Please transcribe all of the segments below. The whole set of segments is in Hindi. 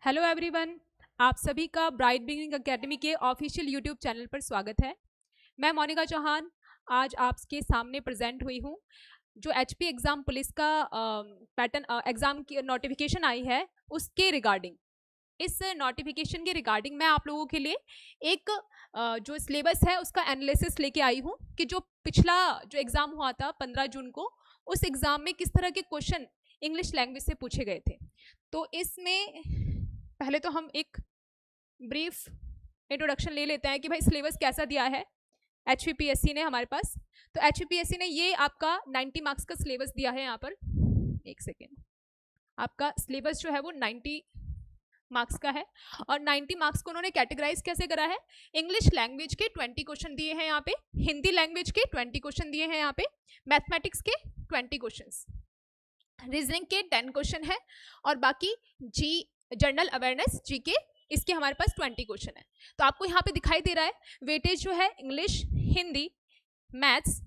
हेलो एवरीवन, आप सभी का ब्राइट बिगिनिंग एकेडमी के ऑफिशियल यूट्यूब चैनल पर स्वागत है। मैं मोनिका चौहान आज आपके सामने प्रेजेंट हुई हूँ। जो एचपी एग्ज़ाम पुलिस का पैटर्न एग्ज़ाम की नोटिफिकेशन आई है उसके रिगार्डिंग, इस नोटिफिकेशन के रिगार्डिंग मैं आप लोगों के लिए एक जो सिलेबस है उसका एनालिसिस लेके आई हूँ कि जो पिछला जो एग्ज़ाम हुआ था 15 जून को, उस एग्ज़ाम में किस तरह के क्वेश्चन इंग्लिश लैंग्वेज से पूछे गए थे। तो इसमें पहले तो हम एक ब्रीफ इंट्रोडक्शन ले लेते हैं कि भाई सिलेबस कैसा दिया है एचपीपीएससी ने हमारे पास। तो एचपीपीएससी ने ये आपका 90 मार्क्स का सिलेबस दिया है। यहाँ पर एक सेकेंड, आपका सिलेबस जो है वो 90 मार्क्स का है और 90 मार्क्स को उन्होंने कैटेगराइज कैसे करा है। इंग्लिश लैंग्वेज के 20 क्वेश्चन दिए हैं यहाँ पे, हिंदी लैंग्वेज के 20 क्वेश्चन दिए हैं यहाँ पे, मैथमेटिक्स के 20 क्वेश्चन, रीजनिंग के 10 क्वेश्चन है और बाकी जनरल अवेयरनेस जीके इसके हमारे पास 20 क्वेश्चन है। तो आपको यहाँ पे दिखाई दे रहा है वेटेज जो है इंग्लिश, हिंदी, मैथ्स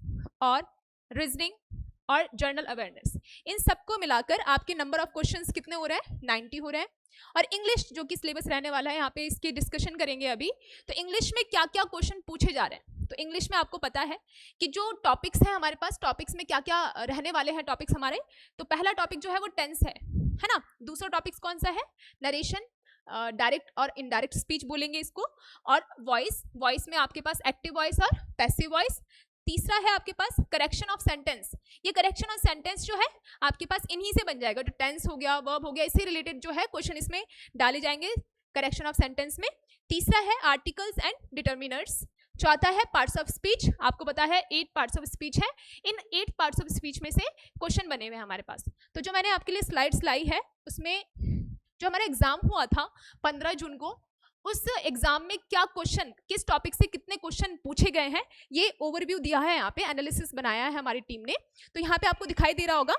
और रीजनिंग और जनरल अवेयरनेस, इन सबको मिलाकर आपके नंबर ऑफ क्वेश्चंस कितने हो रहे हैं, 90 हो रहे हैं। और इंग्लिश जो कि सिलेबस रहने वाला है, यहाँ पे इसकी डिस्कशन करेंगे अभी। तो इंग्लिश में क्या क्या क्वेश्चन पूछे जा रहे हैं, तो इंग्लिश में आपको पता है कि जो टॉपिक्स हैं हमारे पास, टॉपिक्स में क्या क्या रहने वाले हैं टॉपिक्स हमारे। तो पहला टॉपिक जो है वो टेंस है ना। दूसरा टॉपिक कौन सा है, नरेशन, डायरेक्ट और इनडायरेक्ट स्पीच बोलेंगे इसको, और वॉइस में आपके पास एक्टिव वॉइस और पैसिव वॉइस। तीसरा है आपके पास करेक्शन ऑफ सेंटेंस। ये करेक्शन ऑफ सेंटेंस जो है आपके पास इन्हीं से बन जाएगा, जो टेंस हो गया, वर्ब हो गया, इससे रिलेटेड जो है क्वेश्चन इसमें डाले जाएंगे करेक्शन ऑफ सेंटेंस में। तीसरा है आर्टिकल्स एंड डिटर्मिनर्स। चौथा है पार्ट्स ऑफ स्पीच। आपको पता है 8 पार्ट्स ऑफ स्पीच है, इन 8 पार्ट्स ऑफ स्पीच में से क्वेश्चन बने हुए हैं हमारे पास। तो जो मैंने आपके लिए स्लाइड्स लाई है उसमें जो हमारा एग्जाम हुआ था 15 जून को, उस एग्जाम में क्या क्वेश्चन, किस टॉपिक से कितने क्वेश्चन पूछे गए हैं, ये ओवरव्यू दिया है, यहाँ पे एनालिसिस बनाया है हमारी टीम ने। तो यहाँ पे आपको दिखाई दे रहा होगा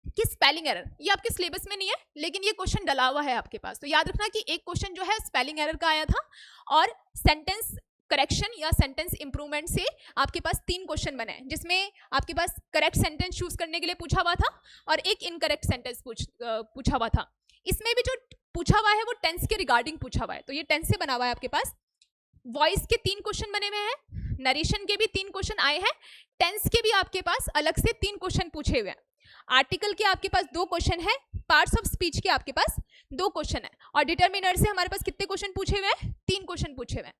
कि स्पेलिंग एरर, ये आपके सिलेबस में नहीं है लेकिन ये क्वेश्चन डला हुआ है आपके पास। तो याद रखना कि एक क्वेश्चन जो है स्पेलिंग एरर का आया था और सेंटेंस करेक्शन या सेंटेंस इंप्रूवमेंट से आपके पास 3 क्वेश्चन बने हैं, जिसमें आपके पास करेक्ट सेंटेंस चूज करने के लिए पूछा हुआ था और एक इनकरेक्ट सेंटेंस पूछा हुआ था। इसमें भी जो पूछा हुआ है वो टेंस के रिगार्डिंग पूछा हुआ है, तो ये टेंस से बना हुआ है आपके पास। वॉइस के 3 क्वेश्चन बने हुए हैं, नरेशन के भी 3 क्वेश्चन आए हैं, टेंस के भी आपके पास अलग से 3 क्वेश्चन पूछे हुए हैं, आर्टिकल के आपके पास 2 क्वेश्चन है, पार्ट्स ऑफ स्पीच के आपके पास 2 क्वेश्चन है और डिटर्मिनर से हमारे पास कितने क्वेश्चन पूछे हुए हैं, 3 क्वेश्चन पूछे हुए हैं।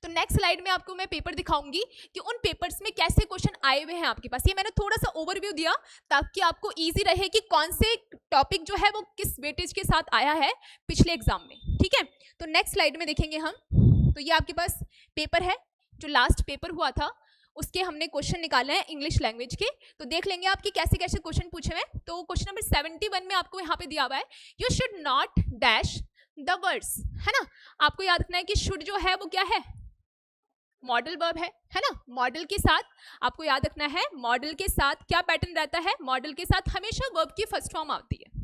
तो नेक्स्ट स्लाइड में आपको मैं पेपर दिखाऊंगी कि उन पेपर्स में कैसे क्वेश्चन आए हुए हैं आपके पास। ये मैंने थोड़ा सा ओवरव्यू दिया ताकि आपको इजी रहे कि कौन से टॉपिक जो है वो किस वेटेज के साथ आया है पिछले एग्जाम में, ठीक है। तो नेक्स्ट स्लाइड में देखेंगे हम। तो ये आपके पास पेपर है, जो लास्ट पेपर हुआ था उसके हमने क्वेश्चन निकाले हैं इंग्लिश लैंग्वेज के। तो देख लेंगे आपके कैसे कैसे क्वेश्चन पूछे हुए हैं। तो क्वेश्चन नंबर 71 में आपको यहाँ पे दिया हुआ है, you should not dash the words, है ना। आपको याद रखना है कि शुड जो है वो क्या है, मॉडल वर्ब है ना। मॉडल के साथ आपको याद रखना है, मॉडल के साथ क्या पैटर्न रहता है, मॉडल के साथ हमेशा वर्ब की फर्स्ट फॉर्म आती है।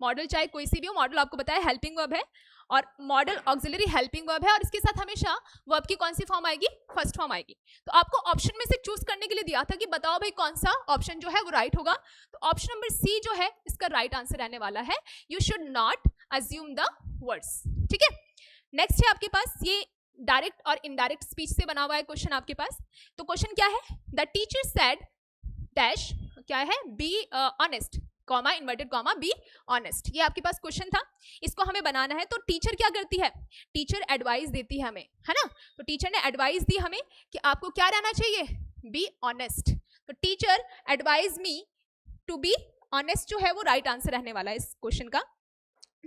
मॉडल चाहे कोई सी भी हो, मॉडल आपको पता है हेल्पिंग वर्ब है और मॉडल ऑक्सिलरी हेल्पिंग वर्ब है और इसके साथ हमेशा वर्ब की कौन सी फॉर्म आएगी, फर्स्ट फॉर्म आएगी। तो आपको ऑप्शन में से चूज करने के लिए दिया था कि बताओ भाई कौन सा ऑप्शन जो है वो राइट होगा। तो ऑप्शन नंबर सी जो है इसका राइट आंसर रहने वाला है, you should not assume the words, ठीक है। नेक्स्ट है आपके पास ये डायरेक्ट और इनडायरेक्ट स्पीच से बना हुआ है क्वेश्चन आपके पास। तो क्वेश्चन क्या है, द टीचर सेड डैश, क्या है, be honest, comma inverted comma, be honest. ये आपके पास क्वेश्चन था, इसको हमें बनाना है। तो टीचर क्या करती है, टीचर एडवाइस देती है हमें, है ना। तो टीचर ने एडवाइस दी हमें कि आपको क्या रहना चाहिए, बी ऑनेस्ट। तो teacher advise me to be honest जो है वो राइट आंसर रहने वाला है इस क्वेश्चन का।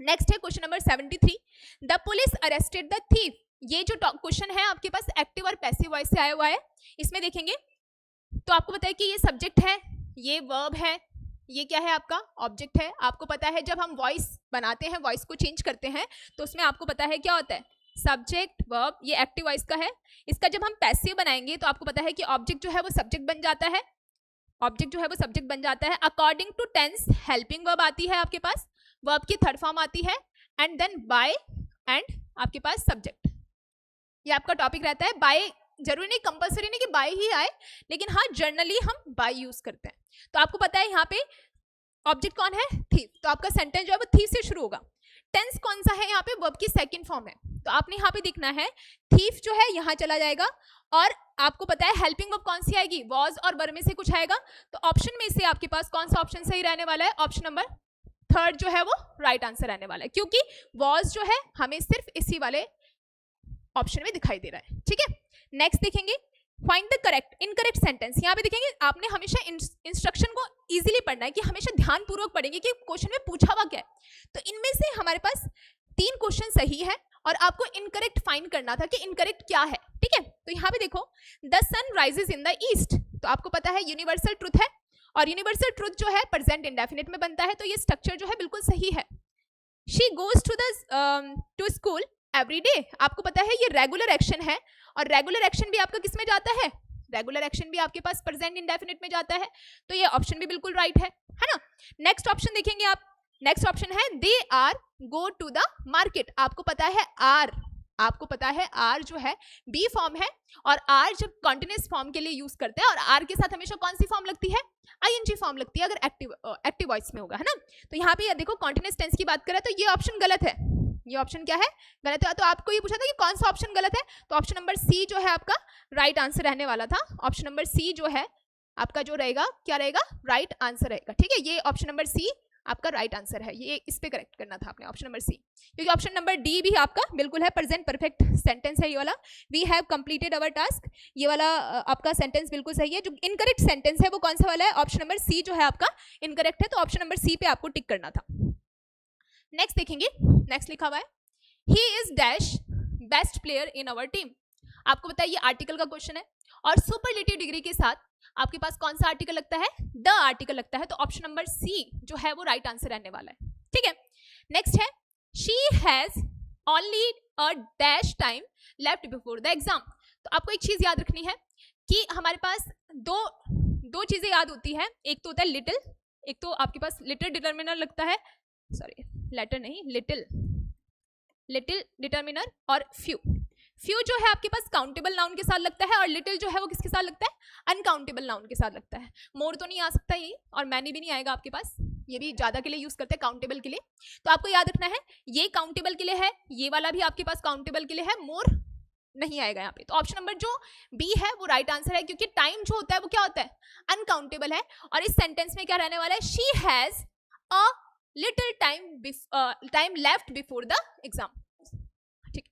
नेक्स्ट है question number 73, the police arrested the thief. ये जो क्वेश्चन है आपके पास एक्टिव और पैसिव वॉइस से आया हुआ है। इसमें देखेंगे तो आपको पता है कि ये सब्जेक्ट है, ये वर्ब है, ये क्या है आपका ऑब्जेक्ट है। आपको पता है जब हम वॉइस बनाते हैं, वॉइस को चेंज करते हैं तो उसमें आपको पता है क्या होता है, सब्जेक्ट वर्ब, ये एक्टिव वॉइस का है। इसका जब हम पैसिव बनाएंगे तो आपको पता है कि ऑब्जेक्ट जो है वो सब्जेक्ट बन जाता है, ऑब्जेक्ट जो है वो सब्जेक्ट बन जाता है। According to tense helping verb आती है आपके पास, वर्ब की थर्ड फॉर्म आती है, एंड देन बाय एंड आपके पास सब्जेक्ट। ये आपका टॉपिक रहता है। बाय जरूरी नहीं, कंपल्सरी नहीं कि बाय ही आए, लेकिन हाँ जनरली हम बाय यूज करते हैं। तो आपको पता है यहाँ पे ऑब्जेक्ट कौन है, थीफ। तो आपका सेंटेंस जो है वो थीफ से शुरू होगा। टेंस कौन सा है यहाँ पे, वर्ब की सेकंड फॉर्म है। तो आपने यहाँ पे देखना है थीफ जो है यहाँ चला जाएगा, और आपको पता है हेल्पिंग वर्ब कौन सी आएगी, वॉज और वर में से कुछ आएगा। तो ऑप्शन में से आपके पास कौन सा ऑप्शन सही रहने वाला है, ऑप्शन नंबर थर्ड जो है वो राइट आंसर रहने वाला है, क्योंकि वॉज जो है हमें सिर्फ इसी वाले ऑप्शन में दिखाई दे रहा है। ठीक है, नेक्स्ट देखेंगे find the correct incorrect sentence. यहाँ पे देखेंगे आपने हमेशा इंस्ट्रक्शन को इजीली पढ़ना है, कि हमेशा ध्यानपूर्वक पढ़ेंगे कि क्वेश्चन में पूछा हुआ क्या है। तो इनमें से हमारे पास 3 क्वेश्चन सही है और आपको इनकरेक्ट फाइंड करना था कि इनकरेक्ट क्या है। ठीक है, तो यहाँ पे देखो the sun rises in the east, तो आपको पता है यूनिवर्सल ट्रुथ है, और यूनिवर्सल ट्रुथ जो है प्रेजेंट इंडेफिनिट में बनता है, तो ये स्ट्रक्चर जो है बिल्कुल सही है। She goes to school every day, आपको पता है ये रेगुलर एक्शन है, और रेगुलर एक्शन भी आपका किस में जाता है, रेगुलर एक्शन भी आपके पास प्रेजेंट इंडेफिनिट में जाता है, तो ये ऑप्शन भी बिल्कुल राइट है ना। नेक्स्ट ऑप्शन देखेंगे आप, नेक्स्ट ऑप्शन है they are go to the market, आपको पता है आर, आपको पता है आर जो है बी फॉर्म है, और आर जब कॉन्टिन्यूअस फॉर्म के लिए यूज करते हैं, और आर के साथ हमेशा कौन सी फॉर्म लगती है, आईएनजी फॉर्म लगती है, अगर एक्टिव वॉइस में होगा, है ना। तो यहाँ पे देखो कॉन्टिन्यूअस टेंस की बात करें तो ये ऑप्शन गलत है, ये ऑप्शन क्या है, गलत है। तो आपको ये पूछा था कि कौन सा ऑप्शन गलत है, तो ऑप्शन नंबर सी जो है आपका राइट आंसर रहने वाला था। ऑप्शन नंबर सी जो है आपका जो रहेगा क्या रहेगा, राइट आंसर रहेगा। ठीक है, ये ऑप्शन नंबर सी आपका राइट आंसर है, ये इस पे करेक्ट करना था आपने ऑप्शन नंबर सी, क्योंकि ऑप्शन नंबर डी भी आपका बिल्कुल है, प्रेजेंट परफेक्ट सेंटेंस है ये वाला, we have completed our task, ये वाला आपका सेंटेंस बिल्कुल सही है। जो इनकरेक्ट सेंटेंस है वो कौन सा वाला है, ऑप्शन नंबर सी जो है आपका इनकरेक्ट है, तो ऑप्शन नंबर सी पे आपको टिक करना था। नेक्स्ट देखेंगे, नेक्स्ट लिखा हुआ है he is dash best player in our team, आपको पता है ये आर्टिकल का क्वेश्चन है, और सुपरलेटिव डिग्री के साथ आपके पास कौन सा आर्टिकल लगता है, द आर्टिकल लगता है, तो ऑप्शन नंबर सी जो है वो राइट आंसर रहने वाला है। ठीक है, नेक्स्ट है she has only a dash time left before the exam, तो आपको एक चीज याद रखनी है कि हमारे पास दो चीजें याद होती है, एक तो होता है लिटिल, एक तो आपके पास लिटिल डिटर्मिनर लगता है, सॉरी लेटर नहीं लिटिल डिटर्मिनर, और फ्यू जो है आपके पास काउंटेबल नाउन के साथ लगता है, और लिटिल जो है वो किसके साथ लगता है, अनकाउंटेबल नाउन के साथ लगता है। मोर तो नहीं आ सकता ये, और मैनी भी नहीं आएगा आपके पास, ये भी ज्यादा के लिए यूज करते हैं काउंटेबल के लिए, तो आपको याद रखना है ये काउंटेबल के लिए है, ये वाला भी आपके पास काउंटेबल के लिए है, मोर नहीं आएगा यहाँ पे। तो ऑप्शन नंबर जो बी है वो राइट आंसर है, क्योंकि टाइम जो होता है वो क्या होता है, अनकाउंटेबल है, और इस सेंटेंस में क्या रहने वाला है, she has a little time left before the exam. ठीक,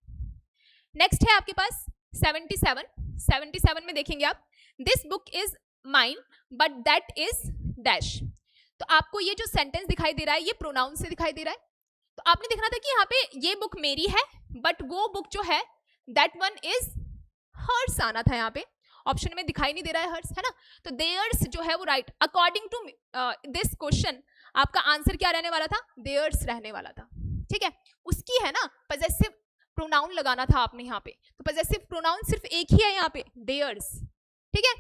नेक्स्ट है आपके पास 77 में देखेंगे आप, this book is mine but that is dash, तो आपको ये जो सेंटेंस दिखाई दे रहा है ये प्रोनाउन से दिखाई दे रहा है, तो आपने देखना था कि यहाँ पे ये बुक मेरी है, बट वो बुक जो है दैट वन इज हर्स आना था, यहाँ पे ऑप्शन में दिखाई नहीं दे रहा है हर्स, है ना, तो देयर्स जो है वो right, according to this question आपका आंसर क्या रहने वाला था, देयर्स रहने वाला था। ठीक है, उसकी है ना पजेसिव प्रोनाउन लगाना था आपने यहाँ पे, तो पजेसिव प्रोनाउन सिर्फ एक ही है यहाँ पे, देयर्स। ठीक है,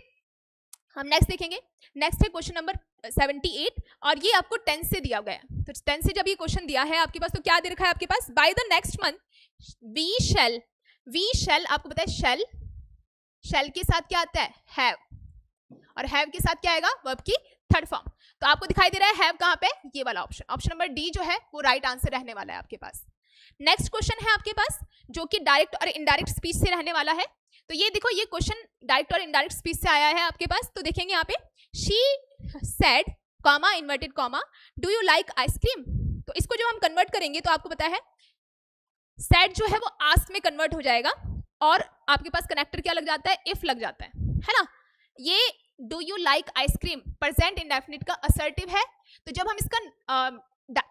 हम नेक्स्ट देखेंगे, नेक्स्ट है क्वेश्चन नंबर 78, और ये आपको टेंस से दिया गया है, तो टेंस से जब ये क्वेश्चन दिया है आपके पास, तो क्या दे रखा है आपके पास, by the next month we shall, आपको पता है शैल के साथ क्या आता है, हैव, और हैव के साथ क्या आएगा, वर्ब की थर्ड फॉर्म, तो आपको दिखाई दे रहा है हैव कहाँ पे, ये वाला ऑप्शन, ऑप्शन नंबर डी जो है वो राइट आंसर रहने वाला है आपके पास। नेक्स्ट क्वेश्चन है आपके पास जो कि डायरेक्ट और इनडायरेक्ट स्पीच से रहने वाला है, तो ये देखो ये क्वेश्चन डायरेक्ट और इनडायरेक्ट स्पीच से आया है आपके पास, तो देखेंगे यहाँ पे she said comma inverted comma do you like ice cream, तो इसको जब हम कन्वर्ट करेंगे तो आपको पता है सेड जो है वो आस्क में कन्वर्ट हो जाएगा, और आपके पास कनेक्टर क्या लग जाता है, इफ लग जाता है ना। ये do you like ice cream present indefinite का असर्टिव है, तो जब हम इसका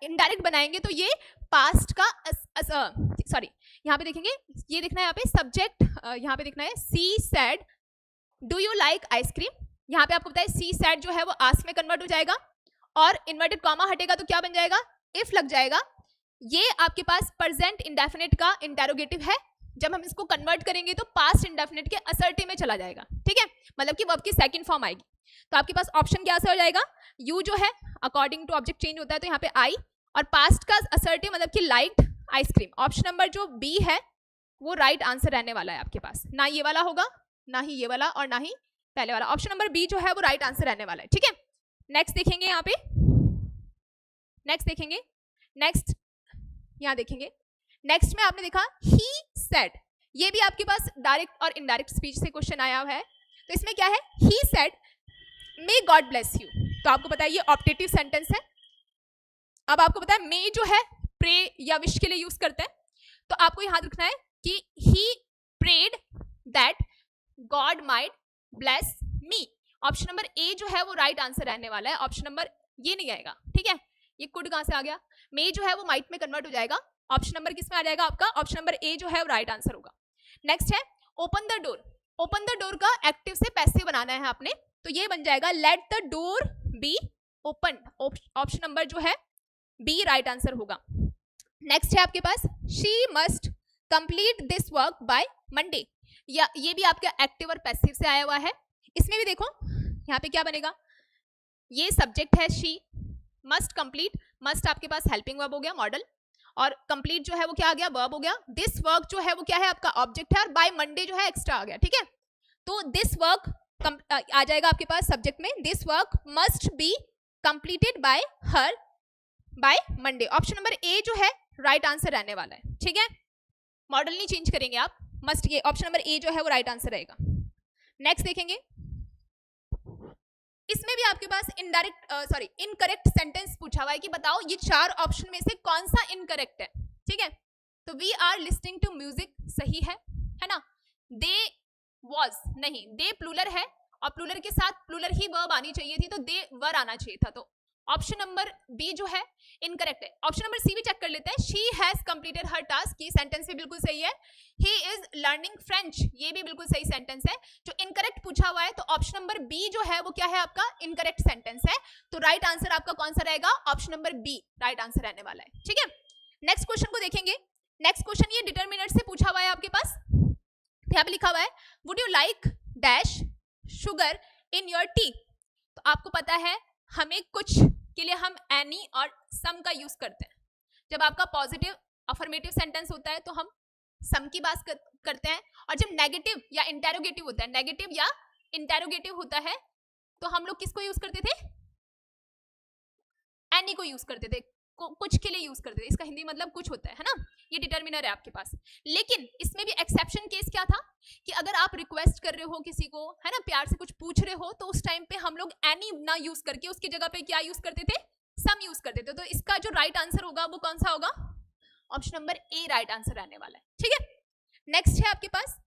इनडायरेक्ट बनाएंगे तो ये पास्ट का सॉरी यहाँ पे देखेंगे, ये देखना है यहाँ पे सब्जेक्ट, यहाँ पे देखना है she said do you like ice cream, यहाँ पे आपको पता है सी सेड जो है वो आस्क में कन्वर्ट हो जाएगा, और इन्वर्टेड कॉमा हटेगा तो क्या बन जाएगा, इफ लग जाएगा। ये आपके पास प्रेजेंट इंडेफिनिट का इंटेरोगेटिव है, जब हम इसको कन्वर्ट करेंगे तो पास्ट इंडेफिनिट के असर्टिव में चला जाएगा। ठीक है, मतलब कि वर्ब की सेकंड फॉर्म आएगी, तो आपके पास ऑप्शन क्या हो जाएगा, यू जो है अकॉर्डिंग टू ऑब्जेक्ट चेंज होता है, तो यहाँ पे आई, और पास्ट का असर्टिव मतलब कि लाइक्ड आइसक्रीम, ऑप्शन नंबर जो बी है वो राइट आंसर रहने वाला है आपके पास, ना ये वाला होगा, ना ही ये वाला, और ना ही पहले वाला, ऑप्शन नंबर बी जो है वो राइट आंसर रहने वाला है। ठीक है, नेक्स्ट देखेंगे यहाँ पे, नेक्स्ट देखेंगे, नेक्स्ट यहाँ देखेंगे नेक्स्ट में आपने देखा ही सेड, ये भी आपके पास डायरेक्ट और इनडायरेक्ट स्पीच से क्वेश्चन आया हुआ है। तो इसमें क्या है, he said may God bless you, तो आपको पता है ये ऑप्टेटिव सेंटेंस है। अब आपको पता है मे जो है प्रे या विश के लिए यूज करते हैं, तो आपको यहाँ रखना है कि he prayed that God might bless me. Option number A जो है वो राइट आंसर रहने वाला है, ऑप्शन नंबर ये नहीं आएगा, ठीक है। ये कुड कहां से आ गया, मे जो है वो माइट में कन्वर्ट हो जाएगा, ऑप्शन नंबर किस में आ जाएगा आपका, ऑप्शन नंबर ए जो है वो राइट आंसर होगा। नेक्स्ट है open the door, open the door का एक्टिव से पैसिव बनाना है आपने, तो ये बन जाएगा let the door be open, option number जो है बी राइट आंसर होगा। नेक्स्ट है आपके पास she must complete this work by Monday, या ये भी आपका एक्टिव और पैसिव से आया हुआ है। इसमें भी देखो यहाँ पे क्या बनेगा, ये सब्जेक्ट है शी, मस्ट कंप्लीट, मस्ट आपके पास हेल्पिंग वर्ब हो गया मॉडल, और कंप्लीट जो है वो क्या आ गया, वर्ब हो गया। दिस वर्क जो है वो क्या है आपका ऑब्जेक्ट है, और बाय मंडे जो है एक्स्ट्रा आ गया, ठीक है। तो दिस वर्क आ जाएगा आपके पास सब्जेक्ट में, this work must be completed by her by Monday, option number A जो है राइट आंसर रहने वाला है, ठीक है। मॉडल नहीं चेंज करेंगे आप, मस्ट, ये ऑप्शन नंबर ए जो है वो राइट आंसर रहेगा। नेक्स्ट देखेंगे, इसमें भी आपके पास इनकरेक्ट सेंटेंस पूछा हुआ है कि बताओ ये चार ऑप्शन में से कौन सा इनकरेक्ट है, ठीक है। तो we are listing to music सही है ना। दे वॉज नहीं, दे प्लूरल है और प्लूरल के साथ प्लूरल ही वर्ब आनी चाहिए थी, तो दे वर आना चाहिए था, तो ऑप्शन नंबर बी जो है इनकरेक्ट है। ऑप्शन नंबर सी भी चेक कर लेते हैं, she has completed her task, ये सेंटेंस भी बिल्कुल सही है। ही इज लर्निंग फ्रेंच, ये भी बिल्कुल सही सेंटेंस है। जो इनकरेक्ट पूछा हुआ है तो ऑप्शन नंबर बी जो है वो क्या है आपका इनकरेक्ट सेंटेंस है, तो राइट आंसर आपका कौन सा रहेगा, option number B right answer रहने वाला है, ठीक है। नेक्स्ट क्वेश्चन को देखेंगे, नेक्स्ट क्वेश्चन ये डिटर्मिनेंट से पूछा हुआ है आपके पास, यहाँ पे लिखा हुआ है would you like dash sugar in your T, तो आपको पता है हमें कुछ के लिए हम एनी और सम का यूज करते हैं। जब आपका पॉजिटिव अफर्मेटिव सेंटेंस होता है तो हम सम की बात करते हैं, और जब नेगेटिव या इंटेरोगेटिव होता है, नेगेटिव या इंटेरोगेटिव होता है तो हम लोग किसको यूज करते थे, एनी को यूज करते थे, कुछ के लिए यूज करते थे, इसका हिंदी मतलब कुछ होता है ना, ये डिटर्मिनर है आपके पास। लेकिन इसमें भी एक्सेप्शन केस क्या था कि अगर आप रिक्वेस्ट कर रहे हो किसी को, है ना, प्यार से कुछ पूछ रहे हो, तो उस टाइम पे हम लोग एनी ना यूज करके उसकी जगह पे क्या यूज करते थे, सम यूज करते थे। तो इसका जो राइट आंसर होगा वो कौन सा होगा, option number A right answer रहने वाला है, ठीक है। नेक्स्ट है आपके पास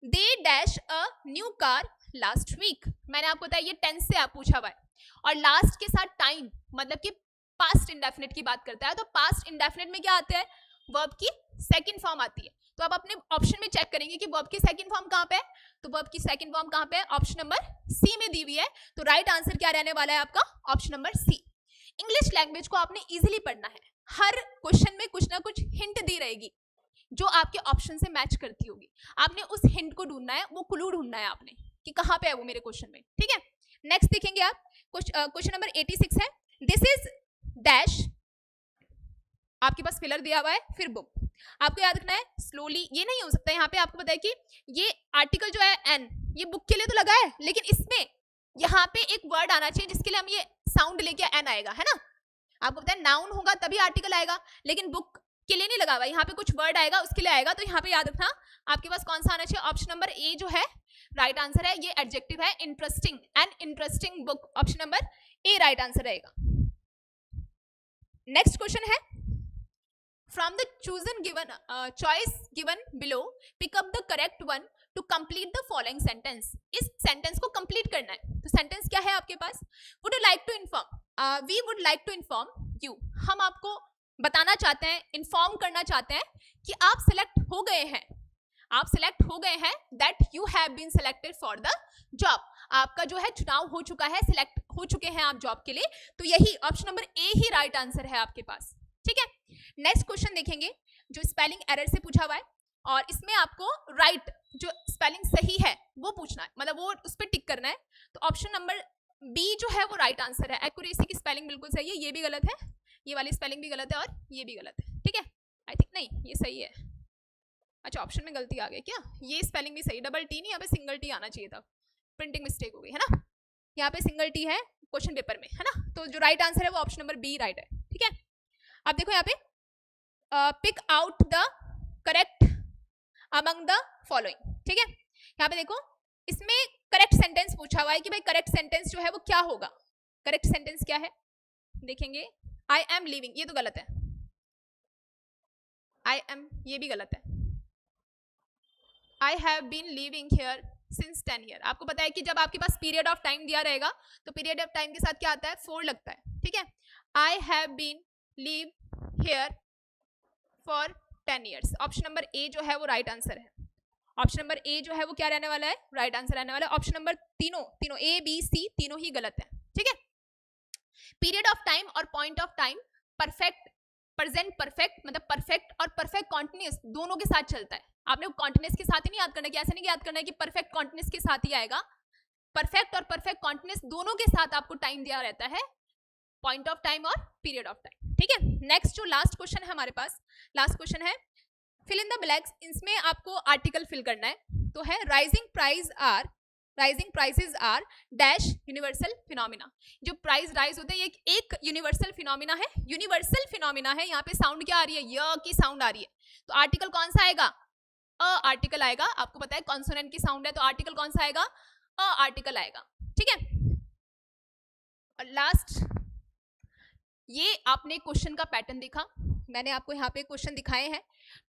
they dash a new car last week, मैंने आपको बताया ये टेंस से आप पूछा हुआ है, और लास्ट के साथ टाइम मतलब कि पास्ट इंडेफिनिट की बात करता है, तो पास्ट इंडेफिनिट में क्या आते हैं, वर्ब की सेकंड फॉर्म आती है। तो आप अपने ऑप्शन में चेक करेंगे कि वर्ब की सेकंड फॉर्म कहाँ पे है, तो वर्ब की सेकंड फॉर्म कहाँ पे है, ऑप्शन नंबर सी में दी हुई है, तो राइट आंसर क्या रहने वाला है आपका, option number C. English language को आपने इजीली पढ़ना है, हर क्वेश्चन में कुछ ना कुछ हिंट दी रहेगी जो आपके ऑप्शन से मैच करती होगी, आपने उस हिंट को ढूंढना है, वो क्लू ढूंढना है आपने कि कहाँ पे है वो मेरे क्वेश्चन में, ठीक है। नेक्स्ट देखेंगे आप, क्वेश्चन नंबर 86 है, दिस इज डैश, आपके पास फिलर दिया हुआ है, फिर बुक, आपको याद रखना है स्लोली, ये नहीं हो सकता। यहाँ पे आपको पता है कि ये आर्टिकल जो है एन, ये बुक के लिए तो लगा है, लेकिन इसमें यहाँ पे एक वर्ड आना चाहिए जिसके लिए हम ये साउंड लेके एन आएगा, है ना। आपको पता है नाउन होगा तभी आर्टिकल आएगा, लेकिन बुक के लिए नहीं लगा हुआ, यहाँ पे कुछ वर्ड आएगा उसके लिए आएगा, तो यहाँ पे याद रखना आपके पास कौन सा आना चाहिए, ऑप्शन नंबर ए जो है राइट आंसर है। ये एडजेक्टिव है interesting, an interesting book, option number A right answer रहेगा। नेक्स्ट क्वेश्चन है from the chosen given choice given below pick up the correct one to complete the following sentence, इस सेंटेंस को कंप्लीट करना है। तो सेंटेंस क्या है आपके पास, would you like to inform, we would like to inform you, हम आपको बताना चाहते हैं, इन्फॉर्म करना चाहते हैं कि आप सिलेक्ट हो गए हैं, आप सिलेक्ट हो गए हैं, that you have been selected for the job, आपका जो है चुनाव हो चुका है, सिलेक्ट हो चुके हैं आप जॉब के लिए, तो यही ऑप्शन नंबर ए ही राइट आंसर है आपके पास, ठीक है। नेक्स्ट क्वेश्चन देखेंगे जो स्पेलिंग एरर से पूछा हुआ है, और इसमें आपको राइट जो स्पेलिंग सही है वो पूछना है, मतलब वो उस पर टिक करना है, तो ऑप्शन नंबर बी जो है वो राइट आंसर है। एक्यूरेसी की स्पेलिंग बिल्कुल सही है, ये भी गलत है, ये वाली स्पेलिंग भी गलत है, और ये भी गलत है, ठीक है। आई थिंक नहीं ये सही है, अच्छा ऑप्शन में गलती आ गई क्या, ये स्पेलिंग भी सही, डबल टी नहीं, यहाँ पे सिंगल टी आना चाहिए था, प्रिंटिंग मिस्टेक हो गई है ना, यहाँ पे सिंगल टी है क्वेश्चन पेपर में, है ना, तो जो राइट आंसर है वो ऑप्शन नंबर बी राइट है, ठीक है। अब देखो यहाँ पे pick out the correct among the following. ठीक है, यहाँ पे देखो इसमें करेक्ट सेंटेंस पूछा हुआ है कि भाई करेक्ट सेंटेंस जो है वो क्या होगा। करेक्ट सेंटेंस क्या है देखेंगे, आई एम लिविंग, ये तो गलत है, आई एम ये भी गलत है, I have been living here since 10 year. आपको पता है कि जब आपके पास पीरियड ऑफ टाइम दिया रहेगा तो पीरियड ऑफ टाइम के साथ क्या आता है, 4 लगता है। ठीक है, I have been live here for 10 years. Option number A जो है वो राइट आंसर है। ऑप्शन नंबर ए जो है वो क्या रहने वाला है, राइट आंसर रहने वाला है। ऑप्शन नंबर तीनों ए बी सी तीनों ही गलत है। ठीक है, पीरियड ऑफ टाइम और point of time perfect, present perfect मतलब परफेक्ट और परफेक्ट कॉन्टिन्यूस दोनों के साथ चलता है। आपने कॉन्टिन्यूस के साथ ही नहीं याद करना, कि ऐसे नहीं याद करना है कि परफेक्ट कॉन्टिन्यूस के साथ ही आएगा। परफेक्ट और परफेक्ट कॉन्टिन्यूस दोनों के साथ आपको टाइम दिया रहता है, पॉइंट ऑफ टाइम और पीरियड ऑफ टाइम। ठीक है, नेक्स्ट जो लास्ट क्वेश्चन है हमारे पास, लास्ट क्वेश्चन है फिल इन द ब्लैंक्स। इसमें आपको आर्टिकल फिल करना है, तो है rising prices are dash universal phenomena. जो प्राइस राइज होते हैं ये एक यूनिवर्सल फिनोमिना है, यूनिवर्सल फिनोमिना है। यहाँ पे साउंड क्या आ रही है, य की साउंड आ रही है, तो आर्टिकल कौन सा आएगा, अ आर्टिकल आएगा। आपको पता है कॉन्सोनेंट की साउंड है, तो आर्टिकल कौन सा आएगा, अ आर्टिकल आएगा। ठीक है, और लास्ट ये आपने क्वेश्चन का पैटर्न देखा, मैंने आपको यहाँ पे क्वेश्चन दिखाए हैं,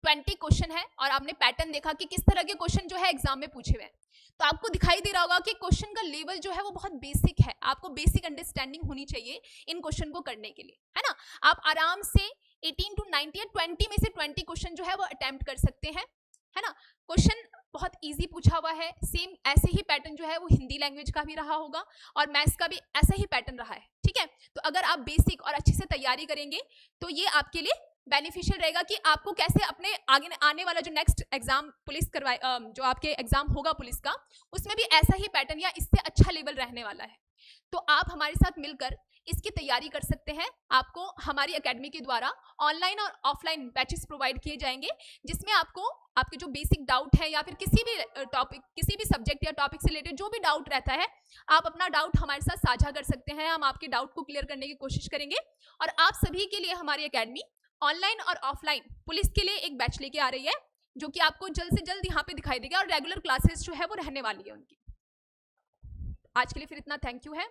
20 क्वेश्चन है और आपने पैटर्न देखा कि किस तरह के क्वेश्चन जो है एग्जाम में पूछे हुए हैं। तो आपको दिखाई दे रहा होगा कि क्वेश्चन का लेवल जो है वो बहुत बेसिक है, आपको बेसिक अंडरस्टैंडिंग होनी चाहिए इन क्वेश्चन को करने के लिए, है ना। आप आराम से 18 to 90 या 20 में से 20 क्वेश्चन जो है वो अटेम्प्ट कर सकते हैं, है ना। क्वेश्चन बहुत इजी पूछा हुआ है, सेम ऐसे ही पैटर्न जो है वो हिंदी लैंग्वेज का भी रहा होगा और मैथ्स का भी ऐसा ही पैटर्न रहा है। ठीक है, तो अगर आप बेसिक और अच्छे से तैयारी करेंगे तो ये आपके लिए बेनिफिशियल रहेगा कि आपको कैसे अपने आगे आने वाला जो नेक्स्ट एग्जाम पुलिस करवाए, जो आपके एग्जाम होगा पुलिस का, उसमें भी ऐसा ही पैटर्न या इससे अच्छा लेवल रहने वाला है। तो आप हमारे साथ मिलकर इसकी तैयारी कर सकते हैं। आपको हमारी एकेडमी के द्वारा ऑनलाइन और ऑफलाइन बैचेस प्रोवाइड किए जाएंगे, जिसमें आपको आपके जो बेसिक डाउट है या फिर किसी भी टॉपिक, किसी भी सब्जेक्ट या टॉपिक से रिलेटेड जो भी डाउट रहता है, आप अपना डाउट हमारे साथ साझा कर सकते हैं। हम आपके डाउट को क्लियर करने की कोशिश करेंगे और आप सभी के लिए हमारी एकेडमी ऑनलाइन और ऑफलाइन पुलिस के लिए एक बैच लेके आ रही है, जो कि आपको जल्द से जल्द यहाँ पे दिखाई देगा और रेगुलर क्लासेस जो है वो रहने वाली है उनकी। आज के लिए फिर इतना थैंक यू है,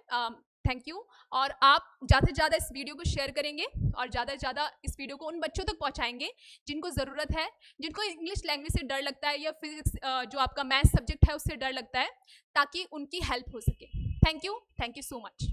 थैंक यू। और आप ज़्यादा से ज़्यादा इस वीडियो को शेयर करेंगे और ज़्यादा से ज़्यादा इस वीडियो को उन बच्चों तक पहुँचाएंगे जिनको ज़रूरत है, जिनको इंग्लिश लैंग्वेज से डर लगता है या फिजिक्स जो आपका मैथ्स सब्जेक्ट है उससे डर लगता है, ताकि उनकी हेल्प हो सके। Thank you so much.